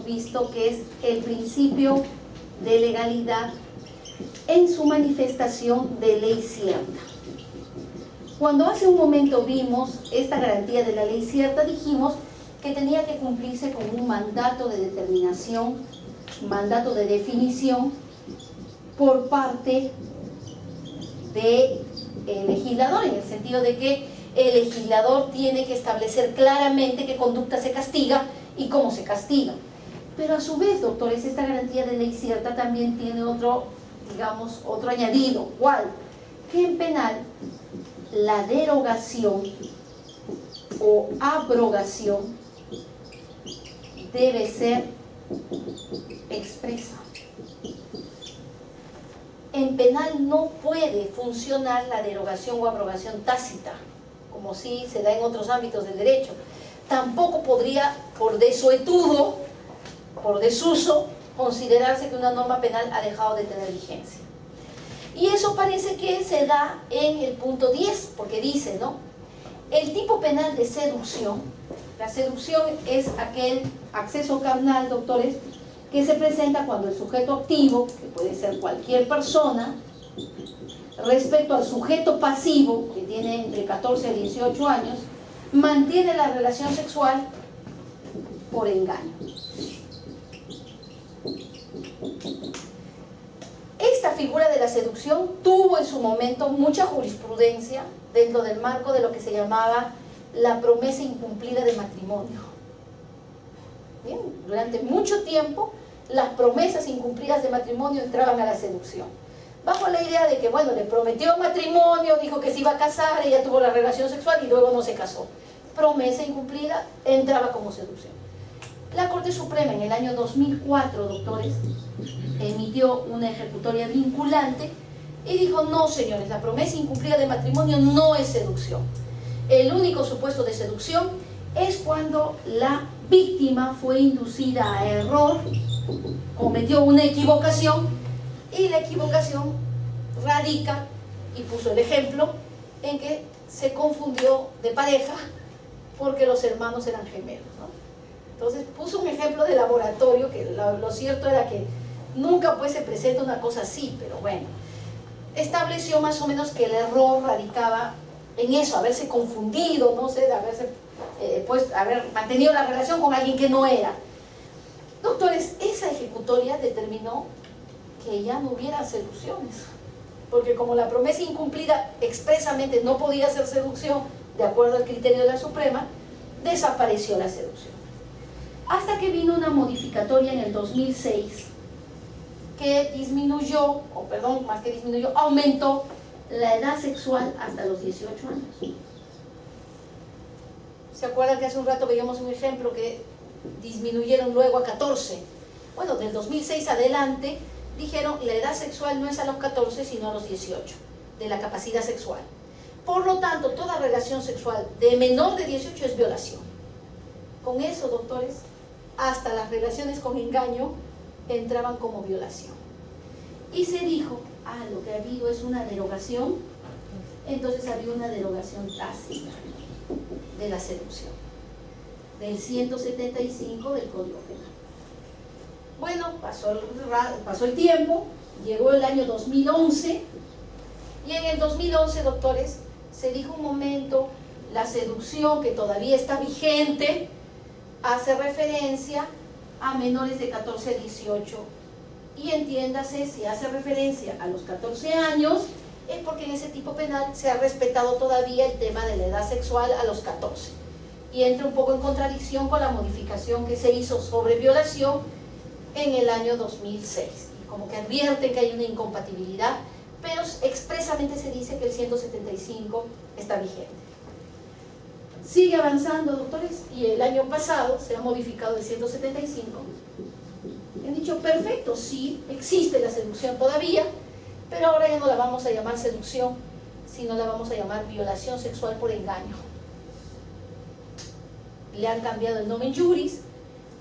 visto que es el principio de legalidad en su manifestación de ley cierta. Cuando hace un momento vimos esta garantía de la ley cierta, dijimos que tenía que cumplirse con un mandato de determinación, mandato de definición por parte del legislador, en el sentido de que el legislador tiene que establecer claramente qué conducta se castiga y cómo se castiga. Pero a su vez, doctores, esta garantía de ley cierta también tiene otro, digamos, otro añadido. ¿Cuál? Que en penal la derogación o abrogación debe ser expresa. En penal no puede funcionar la derogación o abrogación tácita, como sí se da en otros ámbitos del derecho. Tampoco podría, por desuetudo, por desuso, considerarse que una norma penal ha dejado de tener vigencia. Y eso parece que se da en el punto 10, porque dice, ¿no? El tipo penal de seducción, la seducción es aquel acceso carnal, doctores, que se presenta cuando el sujeto activo, que puede ser cualquier persona, respecto al sujeto pasivo, que tiene entre 14 y 18 años, mantiene la relación sexual por engaño. Esta figura de la seducción tuvo en su momento mucha jurisprudencia dentro del marco de lo que se llamaba la promesa incumplida de matrimonio. Bien, durante mucho tiempo las promesas incumplidas de matrimonio entraban a la seducción, bajo la idea de que, bueno, le prometió matrimonio, dijo que se iba a casar, ella tuvo la relación sexual y luego no se casó. Promesa incumplida entraba como seducción. La Corte Suprema en el año 2004, doctores, emitió una ejecutoria vinculante y dijo, no señores, la promesa incumplida de matrimonio no es seducción. El único supuesto de seducción es cuando la víctima fue inducida a error, cometió una equivocación y la equivocación radica, y puso el ejemplo, en que se confundió de pareja porque los hermanos eran gemelos, ¿no? Entonces puso un ejemplo de laboratorio, que lo cierto era que nunca pues se presenta una cosa así, pero bueno, estableció más o menos que el error radicaba en eso, haberse confundido, no sé, de haberse haber mantenido la relación con alguien que no era. Doctores, esa ejecutoria determinó que ya no hubiera seducciones, porque como la promesa incumplida expresamente no podía ser seducción de acuerdo al criterio de la Suprema, desapareció la seducción. Hasta que vino una modificatoria en el 2006 que disminuyó, o perdón, más que disminuyó, aumentó la edad sexual hasta los 18 años. ¿Se acuerdan que hace un rato veíamos un ejemplo que disminuyeron luego a 14? Bueno, del 2006 adelante dijeron la edad sexual no es a los 14 sino a los 18 de la capacidad sexual. Por lo tanto, toda relación sexual de menor de 18 es violación. Con eso, doctores, hasta las relaciones con engaño entraban como violación. Y se dijo, lo que ha habido es una derogación, entonces había una derogación tácita de la seducción, del 175 del Código Penal. Bueno, pasó el tiempo, llegó el año 2011, y en el 2011, doctores, se dijo un momento, la seducción que todavía está vigente, hace referencia a menores de 14 a 18, y entiéndase, si hace referencia a los 14 años, es porque en ese tipo penal se ha respetado todavía el tema de la edad sexual a los 14, y entra un poco en contradicción con la modificación que se hizo sobre violación en el año 2006, y como que advierten que hay una incompatibilidad, pero expresamente se dice que el 175 está vigente. Sigue avanzando, doctores, y el año pasado se ha modificado el 175. Han dicho, perfecto, sí, existe la seducción todavía, pero ahora ya no la vamos a llamar seducción, sino la vamos a llamar violación sexual por engaño. Le han cambiado el nomen juris,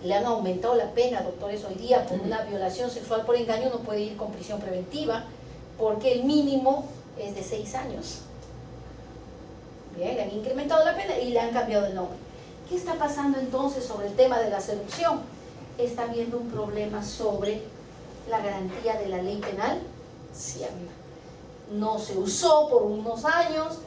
le han aumentado la pena, doctores, hoy día por una violación sexual por engaño no puede ir con prisión preventiva, porque el mínimo es de 6 años. Bien, le han incrementado la pena y le han cambiado el nombre. ¿Qué está pasando entonces sobre el tema de la seducción? está habiendo un problema sobre la garantía de la ley penal cierta. No se usó por unos años,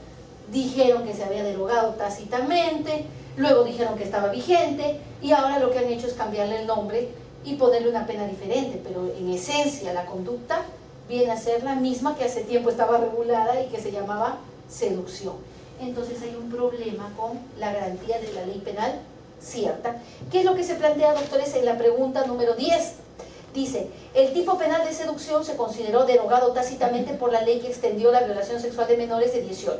dijeron que se había derogado tácitamente, luego dijeron que estaba vigente y ahora lo que han hecho es cambiarle el nombre y ponerle una pena diferente, pero en esencia la conducta viene a ser la misma que hace tiempo estaba regulada y que se llamaba seducción. Entonces hay un problema con la garantía de la ley penal cierta. ¿Qué es lo que se plantea, doctores, en la pregunta número 10? Dice, el tipo penal de seducción se consideró derogado tácitamente por la ley que extendió la violación sexual de menores de 18.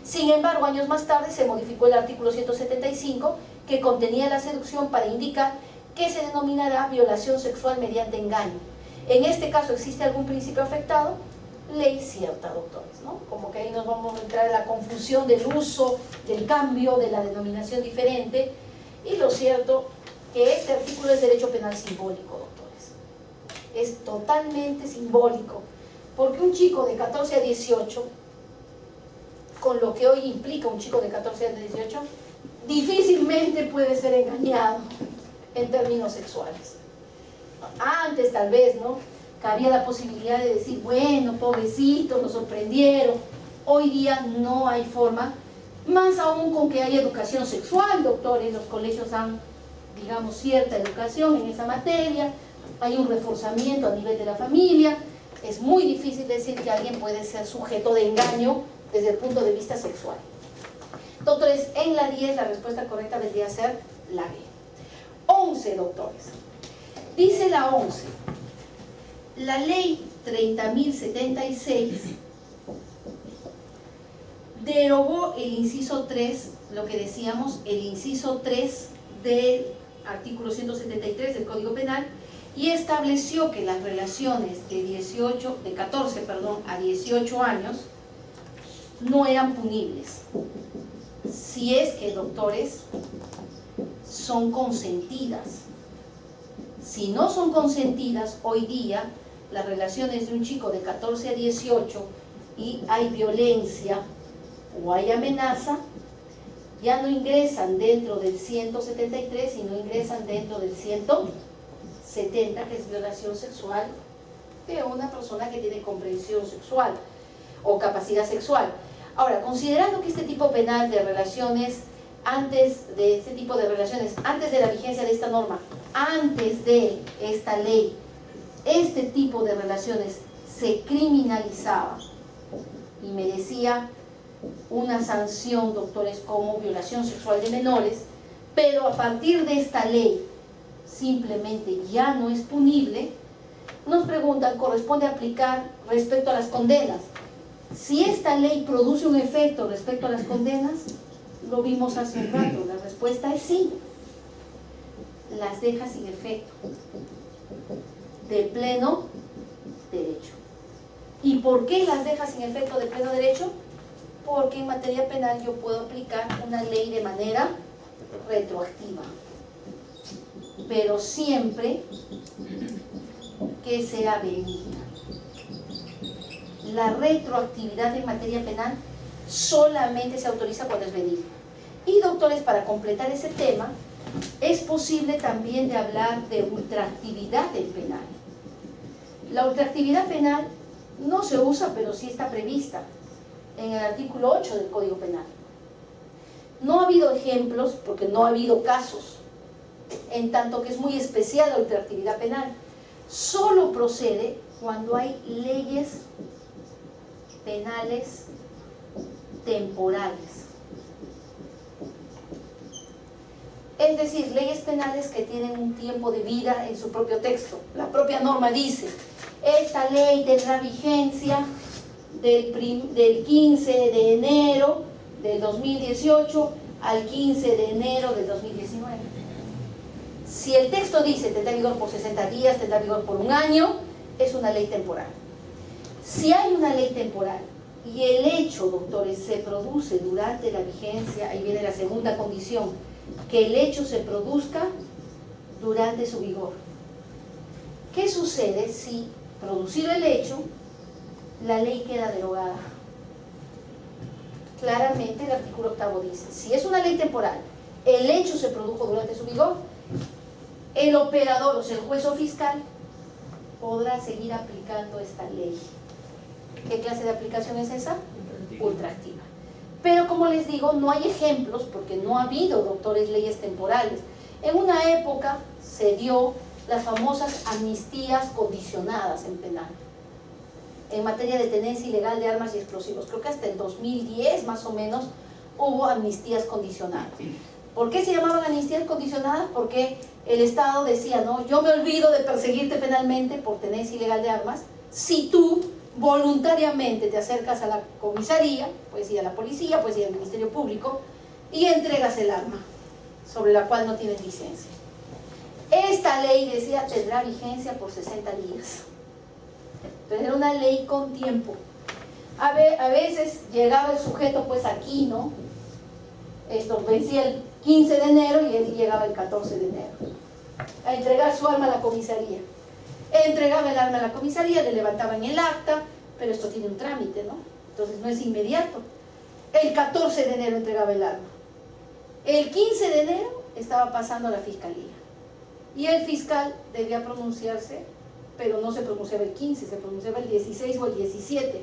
Sin embargo, años más tarde se modificó el artículo 175 que contenía la seducción para indicar que se denominará violación sexual mediante engaño. En este caso, ¿existe algún principio afectado? Ley cierta, doctores, ¿no? Como que ahí nos vamos a entrar en la confusión del uso, del cambio, de la denominación diferente. Y lo cierto que este artículo es derecho penal simbólico, doctores. Es totalmente simbólico, porque un chico de 14 a 18, con lo que hoy implica un chico de 14 a 18, difícilmente puede ser engañado en términos sexuales. Antes tal vez, ¿no?, había la posibilidad de decir, bueno, pobrecitos, nos sorprendieron. Hoy día no hay forma, más aún con que hay educación sexual, doctores. Los colegios dan, digamos, cierta educación en esa materia, hay un reforzamiento a nivel de la familia. Es muy difícil decir que alguien puede ser sujeto de engaño desde el punto de vista sexual. Doctores, en la 10 la respuesta correcta vendría a ser la B. 11, doctores. Dice la 11, la ley 30.076 derogó el inciso 3, lo que decíamos, el inciso 3 del artículo 173 del Código Penal, y estableció que las relaciones de 14 a 18 años no eran punibles, si es que, doctores, son consentidas. Si no son consentidas, hoy día las relaciones de un chico de 14 a 18 y hay violencia o hay amenaza, ya no ingresan dentro del 173, sino ingresan dentro del 170, que es violación sexual de una persona que tiene comprensión sexual o capacidad sexual. Ahora, considerando que este tipo penal de relaciones, antes de la vigencia de esta norma, antes de esta ley, este tipo de relaciones se criminalizaba y merecía una sanción, doctores, como violación sexual de menores, pero a partir de esta ley simplemente ya no es punible. Nos preguntan, ¿corresponde aplicar respecto a las condenas? Si esta ley produce un efecto respecto a las condenas, lo vimos hace un rato, la respuesta es sí. Las deja sin efecto, de pleno derecho. ¿Y por qué las deja sin efecto de pleno derecho? Porque en materia penal yo puedo aplicar una ley de manera retroactiva, pero siempre que sea benigna. La retroactividad en materia penal solamente se autoriza cuando es benigna. Y, doctores, para completar ese tema, es posible también de hablar de ultraactividad del penal. La ultraactividad penal no se usa, pero sí está prevista en el artículo 8 del Código Penal. No ha habido ejemplos, porque no ha habido casos, en tanto que es muy especial la ultraactividad penal. Solo procede cuando hay leyes penales temporales. Es decir, leyes penales que tienen un tiempo de vida en su propio texto. La propia norma dice, esta ley tendrá vigencia del 15 de enero del 2018 al 15 de enero del 2019. Si el texto dice tendrá vigor por 60 días, tendrá vigor por un año, es una ley temporal. Si hay una ley temporal y el hecho, doctores, se produce durante la vigencia, ahí viene la segunda condición, que el hecho se produzca durante su vigor. ¿Qué sucede si, producido el hecho, la ley queda derogada? Claramente el artículo 8 dice, si es una ley temporal, el hecho se produjo durante su vigor, el operador, o sea, el juez o fiscal, podrá seguir aplicando esta ley. ¿Qué clase de aplicación es esa? Ultraactiva. Pero como les digo, no hay ejemplos porque no ha habido, doctores, leyes temporales. En una época se dio las famosas amnistías condicionadas en penal, en materia de tenencia ilegal de armas y explosivos. Creo que hasta el 2010 más o menos hubo amnistías condicionadas. ¿Por qué se llamaban amnistías condicionadas? Porque el Estado decía, no, yo me olvido de perseguirte penalmente por tenencia ilegal de armas si tú voluntariamente te acercas a la comisaría, puedes ir a la policía, puedes ir al Ministerio Público y entregas el arma sobre la cual no tienes licencia. Esta ley, decía, tendrá vigencia por 60 días. Entonces era una ley con tiempo. A veces llegaba el sujeto pues aquí, ¿no? Esto vencía el 15 de enero y él llegaba el 14 de enero a entregar su arma a la comisaría. Entregaba el arma a la comisaría, le levantaban el acta, pero esto tiene un trámite, ¿no? Entonces no es inmediato. El 14 de enero entregaba el arma. El 15 de enero estaba pasando a la fiscalía. Y el fiscal debía pronunciarse, pero no se pronunciaba el 15, se pronunciaba el 16 o el 17.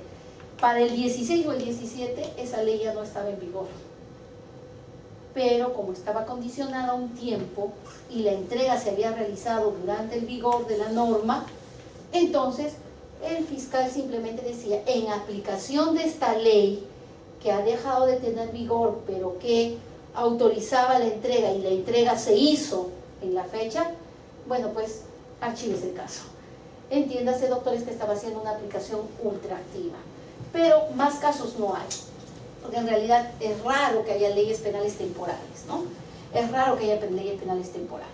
Para el 16 o el 17 esa ley ya no estaba en vigor. Pero como estaba condicionada a un tiempo y la entrega se había realizado durante el vigor de la norma, entonces el fiscal simplemente decía, en aplicación de esta ley que ha dejado de tener vigor, pero que autorizaba la entrega y la entrega se hizo en la fecha, bueno, pues archives el caso. Entiéndase, doctores, que estaba haciendo una aplicación ultraactiva. Pero más casos no hay, porque en realidad es raro que haya leyes penales temporales, ¿no? Es raro que haya leyes penales temporales.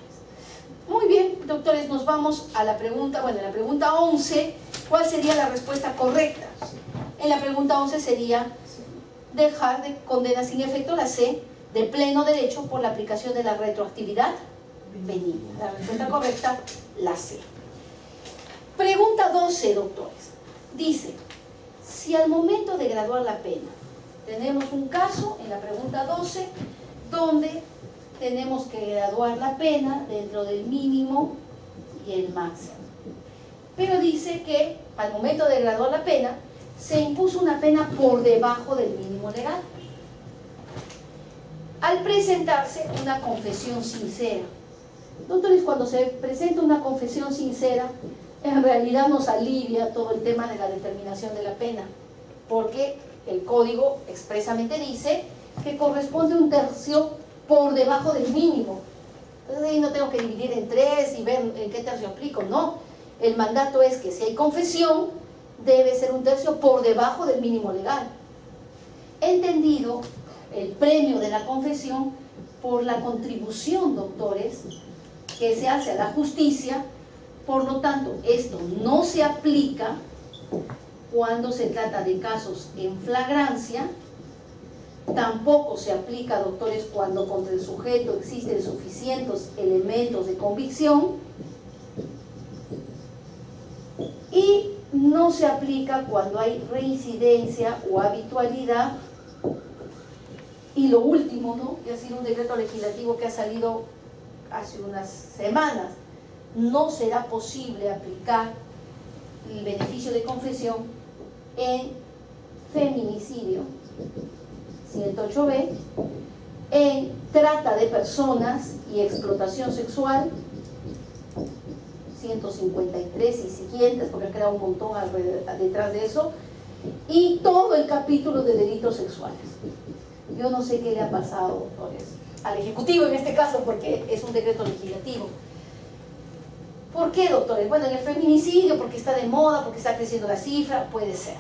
Muy bien, doctores, nos vamos a la pregunta, bueno, en la pregunta 11, ¿cuál sería la respuesta correcta? En la pregunta 11 sería dejar de condena sin efecto la C, de pleno derecho por la aplicación de la retroactividad benigna. La respuesta correcta, la C. Pregunta 12, doctores. Dice, si al momento de graduar la pena, tenemos un caso en la pregunta 12, donde tenemos que graduar la pena dentro del mínimo y el máximo. Pero dice que al momento de graduar la pena, se impuso una pena por debajo del mínimo legal. Al presentarse una confesión sincera. Doctores, cuando se presenta una confesión sincera, en realidad nos alivia todo el tema de la determinación de la pena, porque el código expresamente dice que corresponde un tercio por debajo del mínimo. Entonces ahí no tengo que dividir en 3 y ver en qué tercio aplico, no. El mandato es que si hay confesión, debe ser un tercio por debajo del mínimo legal. Entendido el premio de la confesión por la contribución, doctores, que se hace a la justicia. Por lo tanto, esto no se aplica cuando se trata de casos en flagrancia, tampoco se aplica, doctores, cuando contra el sujeto existen suficientes elementos de convicción, y no se aplica cuando hay reincidencia o habitualidad. Y lo último, ¿no?, que ha sido un decreto legislativo que ha salido hace unas semanas, no será posible aplicar el beneficio de confesión en feminicidio, 108B, en trata de personas y explotación sexual, 153 y siguientes, porque ha creado un montón detrás de eso, y todo el capítulo de delitos sexuales. Yo no sé qué le ha pasado, doctores, al Ejecutivo en este caso, porque es un decreto legislativo. ¿Por qué, doctores? Bueno, en el feminicidio, porque está de moda, porque está creciendo la cifra, puede ser.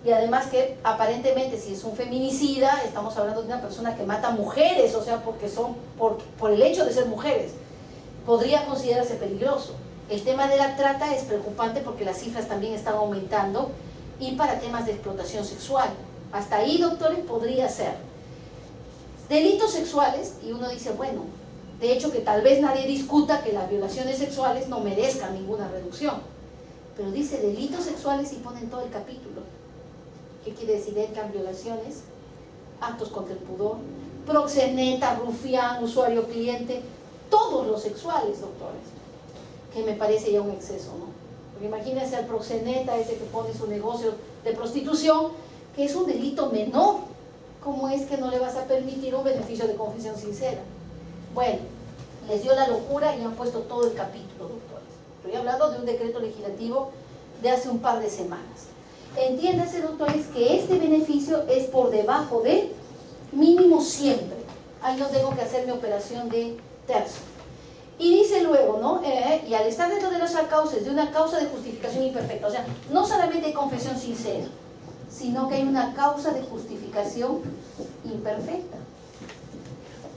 Y además que aparentemente si es un feminicida, estamos hablando de una persona que mata mujeres, o sea, porque son por el hecho de ser mujeres, podría considerarse peligroso. El tema de la trata es preocupante porque las cifras también están aumentando, y para temas de explotación sexual. Hasta ahí, doctores, podría ser. Delitos sexuales, y uno dice, bueno, de hecho que tal vez nadie discuta que las violaciones sexuales no merezcan ninguna reducción, pero dice delitos sexuales y ponen todo el capítulo. ¿Qué quiere decir? Entran violaciones, actos contra el pudor, proxeneta, rufián, usuario cliente, todos los sexuales, doctores, que me parece ya un exceso, ¿no? Porque imagínense al proxeneta ese que pone su negocio de prostitución, que es un delito menor. ¿Cómo es que no le vas a permitir un beneficio de confesión sincera? Bueno, les dio la locura y han puesto todo el capítulo, doctores. Estoy hablando de un decreto legislativo de hace un par de semanas. Entiéndase, doctores, que este beneficio es por debajo de mínimo siempre. Ahí no tengo que hacer mi operación de tercio. Y dice luego, ¿no? Y al estar dentro de los cauces de una causa de justificación imperfecta, o sea, no solamente hay confesión sincera, sino que hay una causa de justificación imperfecta.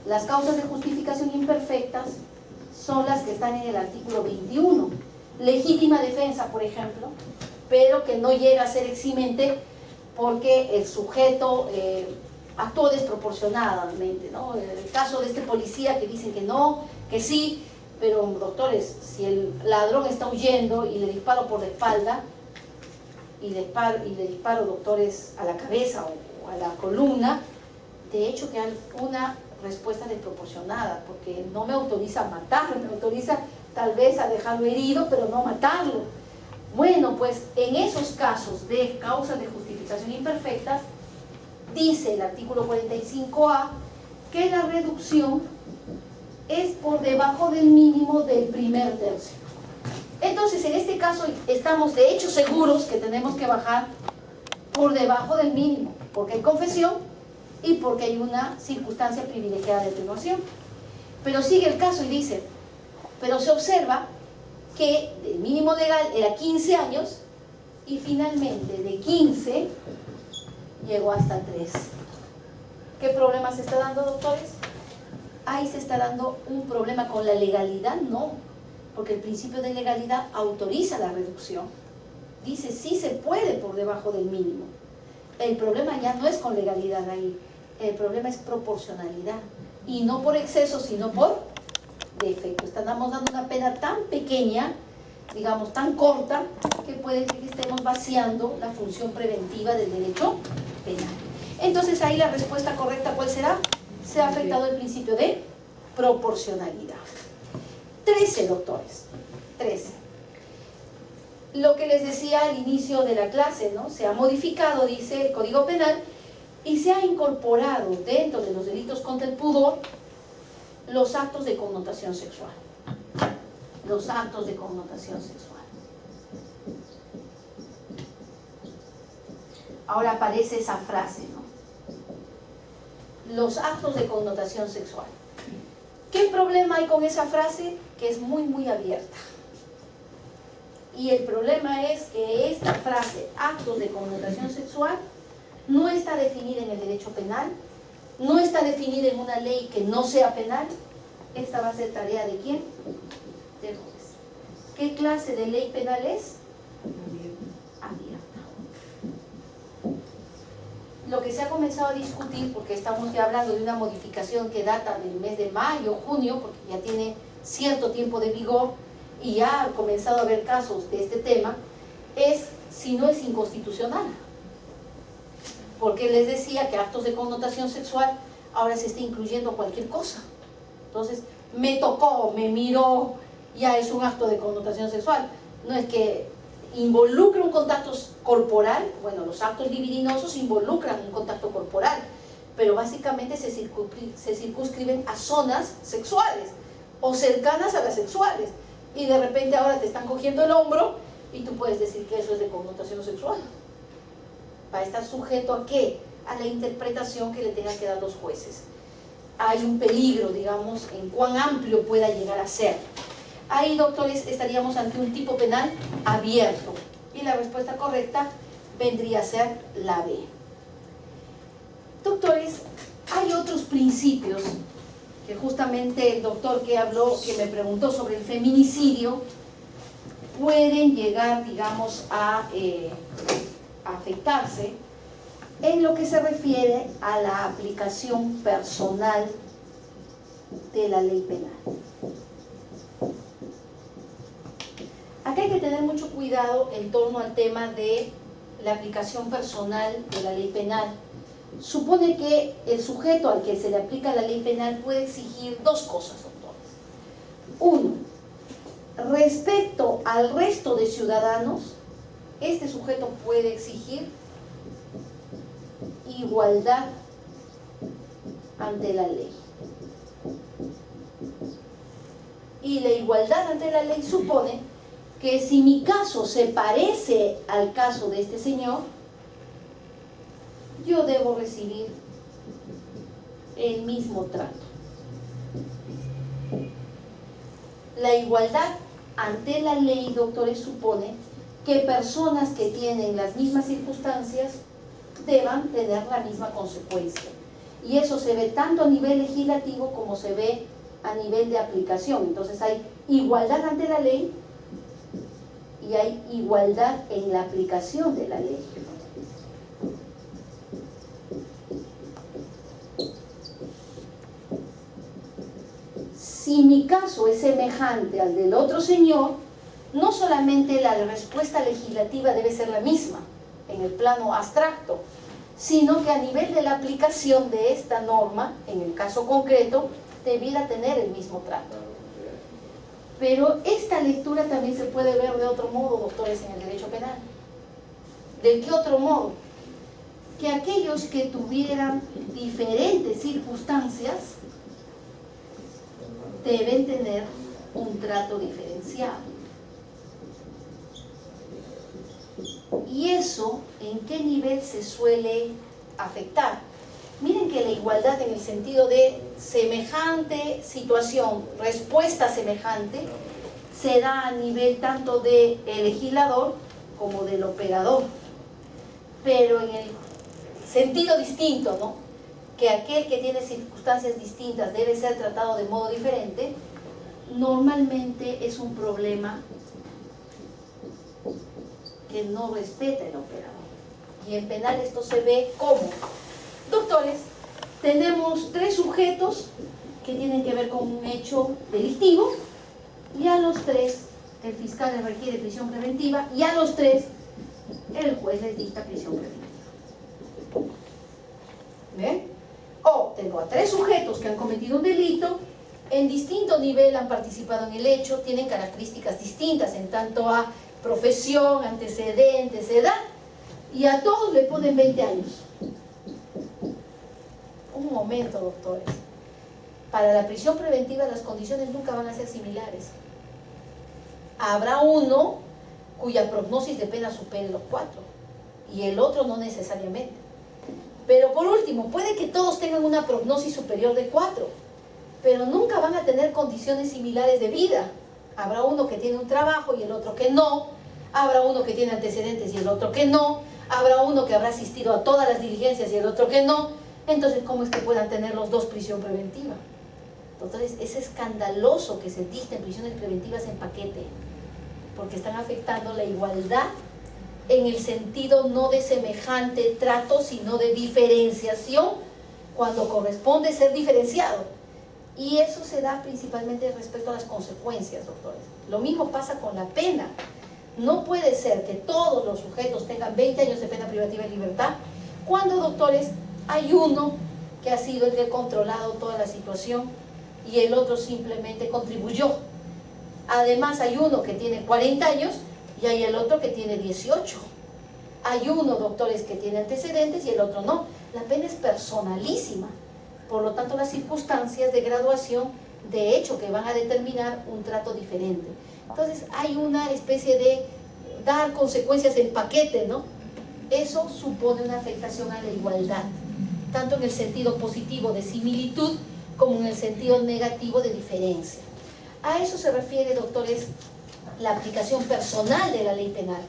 Las causas de justificación imperfectas son las que están en el artículo 21. Legítima defensa, por ejemplo, pero que no llega a ser eximente porque el sujeto actuó desproporcionadamente, ¿no? El caso de este policía que dicen que no, que sí, pero doctores, si el ladrón está huyendo y le disparo por la espalda, y le disparo, doctores, a la cabeza o a la columna, de hecho que hay una respuesta desproporcionada, porque no me autoriza a matarlo, me autoriza tal vez a dejarlo herido, pero no matarlo. Bueno, pues en esos casos de causas de justificación imperfectas, dice el artículo 45A que la reducción es por debajo del mínimo del primer tercio. Entonces, en este caso estamos de hecho seguros que tenemos que bajar por debajo del mínimo, porque hay confesión y porque hay una circunstancia privilegiada de atenuación. Pero sigue el caso y dice, pero se observa que el mínimo legal era 15 años y finalmente de 15 llegó hasta 3. ¿Qué problema se está dando, doctores? Ahí se está dando un problema con la legalidad, no, porque el principio de legalidad autoriza la reducción. Dice, sí se puede por debajo del mínimo. El problema ya no es con legalidad ahí, el problema es proporcionalidad. Y no por exceso, sino por defecto. Estamos dando una pena tan pequeña, digamos tan corta, que puede que estemos vaciando la función preventiva del derecho penal. Entonces ahí la respuesta correcta, ¿cuál será? Se ha afectado el principio de proporcionalidad. 13, doctores. 13. Lo que les decía al inicio de la clase, ¿no? Se ha modificado, dice el Código Penal, y se ha incorporado dentro de los delitos contra el pudor los actos de connotación sexual. Los actos de connotación sexual. Ahora aparece esa frase, ¿no? Los actos de connotación sexual. ¿Qué problema hay con esa frase? Que es muy, muy abierta. Y el problema es que esta frase, actos de connotación sexual, no está definida en el derecho penal, no está definida en una ley que no sea penal. Esta va a ser tarea ¿de quién? Del juez. ¿Qué clase de ley penal es? Abierta. Lo que se ha comenzado a discutir, porque estamos ya hablando de una modificación que data del mes de mayo, junio, porque ya tiene cierto tiempo de vigor y ya ha comenzado a haber casos de este tema, es si no es inconstitucional. Porque les decía que actos de connotación sexual ahora se está incluyendo cualquier cosa. Entonces, me tocó, me miró, ya es un acto de connotación sexual. No es que involucra un contacto corporal, bueno, los actos libidinosos involucran un contacto corporal, pero básicamente se circunscriben a zonas sexuales o cercanas a las sexuales. Y de repente ahora te están cogiendo el hombro y tú puedes decir que eso es de connotación sexual. Va a estar sujeto ¿a qué? A la interpretación que le tengan que dar los jueces. Hay un peligro, digamos, en cuán amplio pueda llegar a ser. Ahí, doctores, estaríamos ante un tipo penal abierto. Y la respuesta correcta vendría a ser la B. Doctores, hay otros principios que justamente el doctor que habló, que me preguntó sobre el feminicidio, pueden llegar, digamos, a afectarse en lo que se refiere a la aplicación personal de la ley penal. Acá hay que tener mucho cuidado en torno al tema de la aplicación personal de la ley penal. Supone que el sujeto al que se le aplica la ley penal puede exigir dos cosas, doctores. Uno, respecto al resto de ciudadanos, este sujeto puede exigir igualdad ante la ley. Y la igualdad ante la ley supone que si mi caso se parece al caso de este señor, yo debo recibir el mismo trato. La igualdad ante la ley, doctores, supone que personas que tienen las mismas circunstancias deban tener la misma consecuencia. Y eso se ve tanto a nivel legislativo como se ve a nivel de aplicación. Entonces hay igualdad ante la ley y hay igualdad en la aplicación de la ley. Si mi caso es semejante al del otro señor, no solamente la respuesta legislativa debe ser la misma en el plano abstracto, sino que a nivel de la aplicación de esta norma, en el caso concreto, debiera tener el mismo trato. Pero esta lectura también se puede ver de otro modo, doctores, en el derecho penal. ¿De qué otro modo? Que aquellos que tuvieran diferentes circunstancias deben tener un trato diferenciado. ¿Y eso en qué nivel se suele afectar? Miren que la igualdad en el sentido de semejante situación, respuesta semejante, se da a nivel tanto del legislador como del operador. Pero en el sentido distinto, ¿no? Que aquel que tiene circunstancias distintas debe ser tratado de modo diferente, normalmente es un problema que no respeta el operador. Y en penal esto se ve como, doctores, tenemos 3 sujetos que tienen que ver con un hecho delictivo, y a los 3 el fiscal les requiere prisión preventiva, y a los 3 el juez les dicta prisión preventiva. ¿Ven? O tengo a 3 sujetos que han cometido un delito, en distinto nivel han participado en el hecho, tienen características distintas en tanto a profesión, antecedentes, edad, y a todos le ponen 20 años. Un momento, doctores. Para la prisión preventiva las condiciones nunca van a ser similares. Habrá uno cuya prognosis de pena supere los 4 y el otro no necesariamente. Pero por último, puede que todos tengan una prognosis superior de 4, pero nunca van a tener condiciones similares de vida. Habrá uno que tiene un trabajo y el otro que no. Habrá uno que tiene antecedentes y el otro que no. Habrá uno que habrá asistido a todas las diligencias y el otro que no. Entonces, ¿cómo es que puedan tener los 2 prisión preventiva? Entonces, es escandaloso que se dicten prisiones preventivas en paquete, porque están afectando la igualdad en el sentido no de semejante trato, sino de diferenciación, cuando corresponde ser diferenciado. Y eso se da principalmente respecto a las consecuencias, doctores. Lo mismo pasa con la pena. No puede ser que todos los sujetos tengan 20 años de pena privativa de libertad, cuando, doctores, hay uno que ha sido el que ha controlado toda la situación y el otro simplemente contribuyó. Además, hay uno que tiene 40 años y hay el otro que tiene 18. Hay uno, doctores, que tiene antecedentes y el otro no. La pena es personalísima. Por lo tanto, las circunstancias de graduación, de hecho, que van a determinar un trato diferente. Entonces, hay una especie de dar consecuencias en paquete, ¿no? Eso supone una afectación a la igualdad, tanto en el sentido positivo de similitud, como en el sentido negativo de diferencia. A eso se refiere, doctores, la aplicación personal de la ley penal.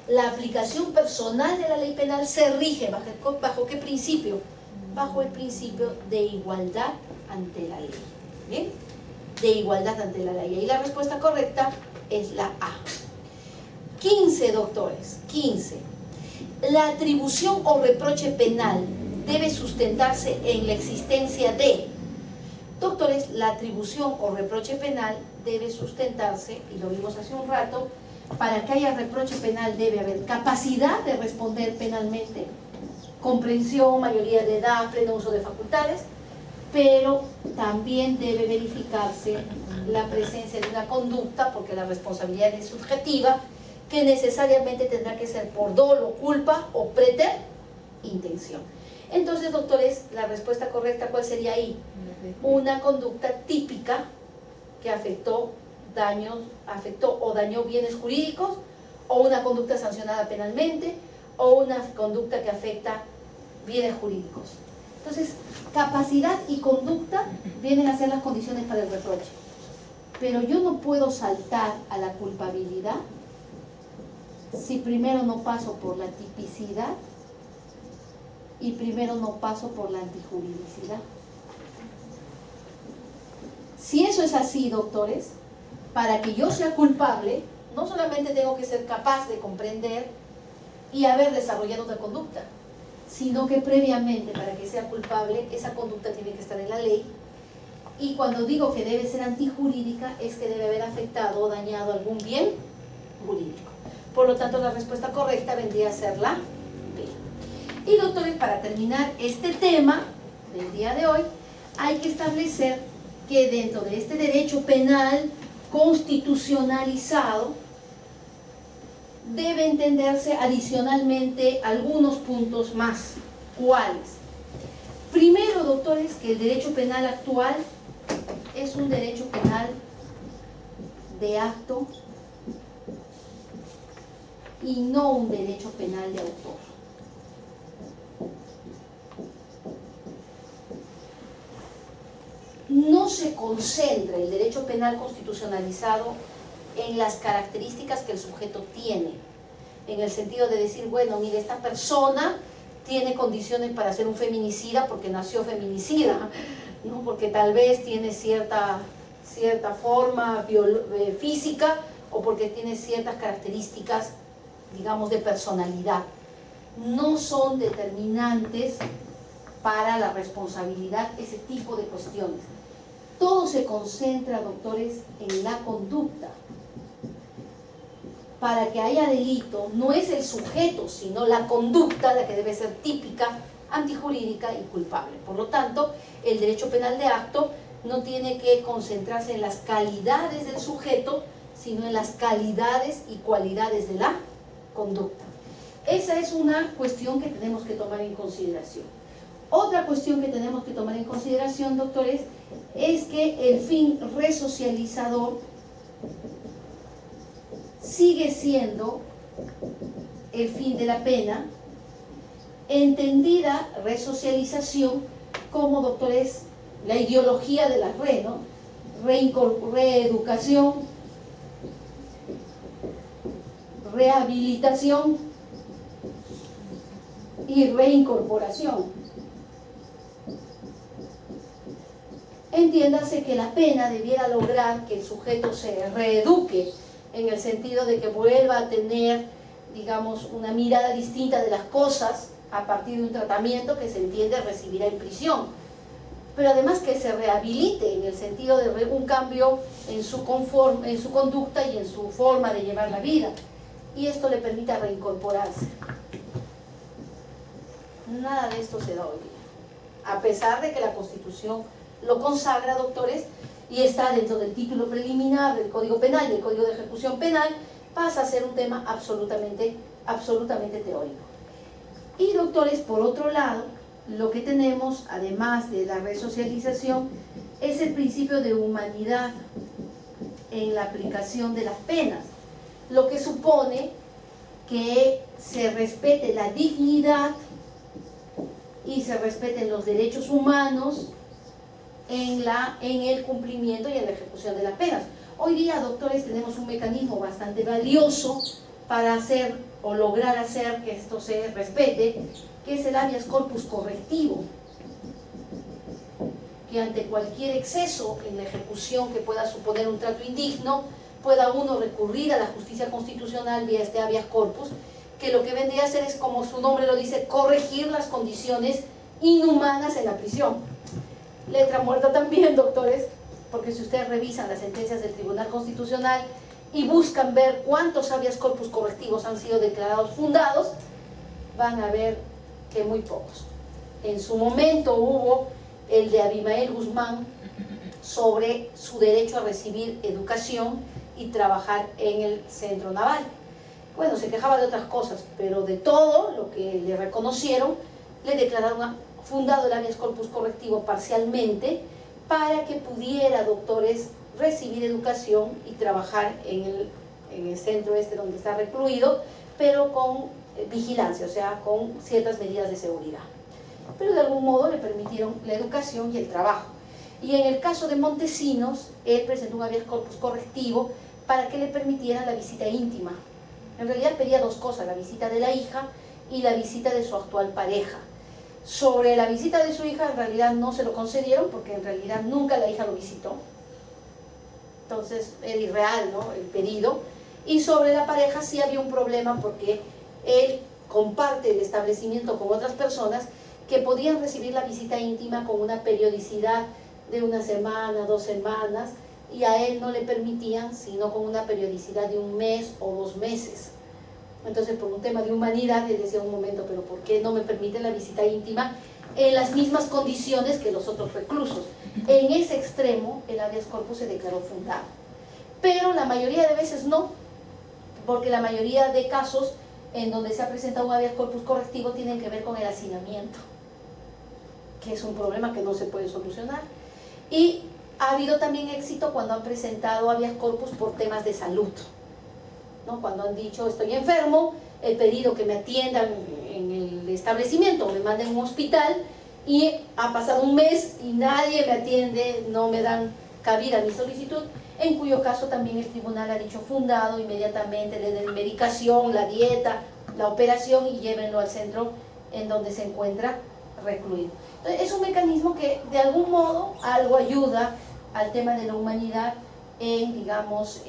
La aplicación personal de la ley penal se rige ¿bajo qué principio? Bajo el principio de igualdad ante la ley. ¿Bien? De igualdad ante la ley. Y la respuesta correcta es la A. 15, doctores. 15. La atribución o reproche penal debe sustentarse en la existencia de. Doctores, la atribución o reproche penal debe sustentarse, y lo vimos hace un rato, para que haya reproche penal debe haber capacidad de responder penalmente, comprensión, mayoría de edad, pleno uso de facultades, pero también debe verificarse la presencia de una conducta, porque la responsabilidad es subjetiva, que necesariamente tendrá que ser por dolo, culpa o preterintención. Entonces, doctores, la respuesta correcta, ¿cuál sería ahí? Una conducta típica que afectó o dañó bienes jurídicos, o una conducta sancionada penalmente, o una conducta que afecta bienes jurídicos. Entonces, capacidad y conducta vienen a ser las condiciones para el reproche. Pero yo no puedo saltar a la culpabilidad si primero no paso por la tipicidad y primero no paso por la antijuridicidad. Si eso es así, doctores, para que yo sea culpable, no solamente tengo que ser capaz de comprender y haber desarrollado una conducta, sino que previamente, para que sea culpable, esa conducta tiene que estar en la ley. Y cuando digo que debe ser antijurídica, es que debe haber afectado o dañado algún bien jurídico. Por lo tanto, la respuesta correcta vendría a ser la B. Y doctores, para terminar este tema del día de hoy, hay que establecer que dentro de este derecho penal constitucionalizado debe entenderse adicionalmente algunos puntos más. ¿Cuáles? Primero, doctores, que el derecho penal actual es un derecho penal de acto y no un derecho penal de autor. No se concentra el derecho penal constitucionalizado en las características que el sujeto tiene, en el sentido de decir, bueno, mire, esta persona tiene condiciones para ser un feminicida porque nació feminicida, ¿no? Porque tal vez tiene cierta forma física o porque tiene ciertas características, digamos, de personalidad. No son determinantes para la responsabilidad ese tipo de cuestiones. Todo se concentra, doctores, en la conducta. Para que haya delito, no es el sujeto, sino la conducta la que debe ser típica, antijurídica y culpable. Por lo tanto, el derecho penal de acto no tiene que concentrarse en las calidades del sujeto, sino en las calidades y cualidades de la conducta. Esa es una cuestión que tenemos que tomar en consideración. Otra cuestión que tenemos que tomar en consideración, doctores, es que el fin resocializador sigue siendo el fin de la pena, entendida resocialización como, doctores, la ideología de la RE, ¿no? Reeducación, rehabilitación y reincorporación. Entiéndase que la pena debiera lograr que el sujeto se reeduque, en el sentido de que vuelva a tener, digamos, una mirada distinta de las cosas a partir de un tratamiento que se entiende recibirá en prisión. Pero además que se rehabilite en el sentido de un cambio en su conducta y en su forma de llevar la vida. Y esto le permita reincorporarse. Nada de esto se da hoy día. A pesar de que la Constitución lo consagra, doctores, y está dentro del título preliminar del Código Penal y del Código de Ejecución Penal, pasa a ser un tema absolutamente teórico. Y, doctores, por otro lado, lo que tenemos, además de la resocialización, es el principio de humanidad en la aplicación de las penas, lo que supone que se respete la dignidad y se respeten los derechos humanos en el cumplimiento y en la ejecución de las penas. Hoy día, doctores, tenemos un mecanismo bastante valioso para hacer o lograr hacer que esto se respete, que es el habeas corpus correctivo, que ante cualquier exceso en la ejecución que pueda suponer un trato indigno, pueda uno recurrir a la justicia constitucional vía este habeas corpus, que lo que vendría a hacer es, como su nombre lo dice, corregir las condiciones inhumanas en la prisión. Letra muerta también, doctores, porque si ustedes revisan las sentencias del Tribunal Constitucional y buscan ver cuántos habeas corpus correctivos han sido declarados fundados, van a ver que muy pocos. En su momento hubo el de Abimael Guzmán sobre su derecho a recibir educación y trabajar en el centro naval. Bueno, se quejaba de otras cosas, pero de todo lo que le reconocieron, le declararon fundado el habeas corpus correctivo parcialmente para que pudiera, doctores, recibir educación y trabajar en el centro donde está recluido, pero con vigilancia, o sea, con ciertas medidas de seguridad. Pero de algún modo le permitieron la educación y el trabajo. Y en el caso de Montesinos, él presentó un habeas corpus correctivo para que le permitieran la visita íntima. En realidad pedía dos cosas, la visita de la hija y la visita de su actual pareja. Sobre la visita de su hija, en realidad no se lo concedieron, porque en realidad nunca la hija lo visitó. Entonces era irreal, ¿no?, el pedido. Y sobre la pareja sí había un problema, porque él comparte el establecimiento con otras personas que podían recibir la visita íntima con una periodicidad de una semana, 2 semanas, y a él no le permitían sino con una periodicidad de 1 mes o 2 meses. Entonces, por un tema de humanidad, él decía: un momento, pero ¿por qué no me permiten la visita íntima en las mismas condiciones que los otros reclusos? En ese extremo, el habeas corpus se declaró fundado. Pero la mayoría de veces no, porque la mayoría de casos en donde se ha presentado un habeas corpus correctivo tienen que ver con el hacinamiento, que es un problema que no se puede solucionar. Y ha habido también éxito cuando han presentado habeas corpus por temas de salud, ¿no? Cuando han dicho: estoy enfermo, he pedido que me atiendan en el establecimiento, me manden a un hospital, y ha pasado 1 mes y nadie me atiende, no me dan cabida a mi solicitud, en cuyo caso también el tribunal ha dicho fundado, inmediatamente le den medicación, la dieta, la operación y llévenlo al centro en donde se encuentra recluido. Entonces, es un mecanismo que de algún modo algo ayuda al tema de la humanidad en, digamos,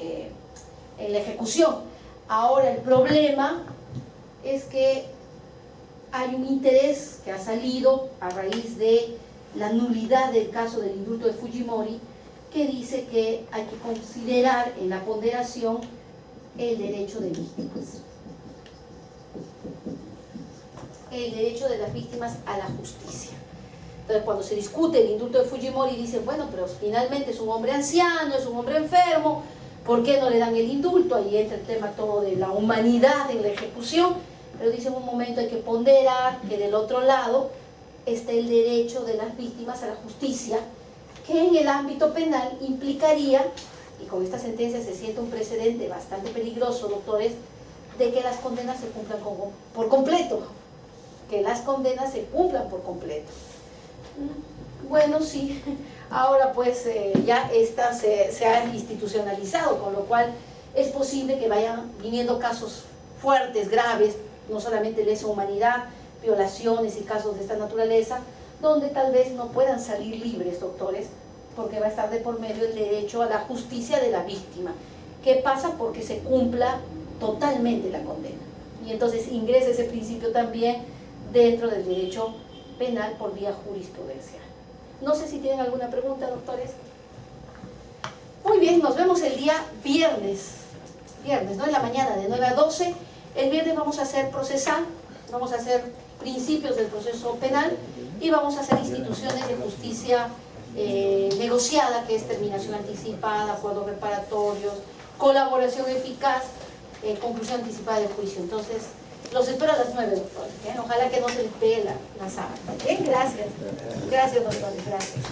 en la ejecución. Ahora, el problema es que hay un interés que ha salido a raíz de la nulidad del caso del indulto de Fujimori, que dice que hay que considerar en la ponderación el derecho de víctimas, el derecho de las víctimas a la justicia. Entonces, cuando se discute el indulto de Fujimori, dicen: bueno, pero finalmente es un hombre anciano, es un hombre enfermo, ¿por qué no le dan el indulto? Ahí entra el tema todo de la humanidad en la ejecución. Pero dicen: un momento, hay que ponderar que del otro lado está el derecho de las víctimas a la justicia, que en el ámbito penal implicaría, y con esta sentencia se siente un precedente bastante peligroso, doctores, de que las condenas se cumplan por completo, que las condenas se cumplan por completo. Bueno, sí, ahora pues ya esta se ha institucionalizado, con lo cual es posible que vayan viniendo casos fuertes, graves, no solamente lesa humanidad, violaciones y casos de esta naturaleza, donde tal vez no puedan salir libres, doctores, porque va a estar de por medio el derecho a la justicia de la víctima, que pasa porque se cumpla totalmente la condena. Y entonces ingresa ese principio también dentro del derecho penal por vía jurisprudencial. No sé si tienen alguna pregunta, doctores. Muy bien, nos vemos el día viernes, ¿no? En la mañana de 9 a 12. El viernes vamos a hacer procesal, vamos a hacer principios del proceso penal y vamos a hacer instituciones de justicia negociada, que es terminación anticipada, acuerdos reparatorios, colaboración eficaz, conclusión anticipada del juicio. Entonces, los espero a las 9, doctor. Ojalá que no se les pegue la sábana. Gracias. Gracias, doctor. Gracias.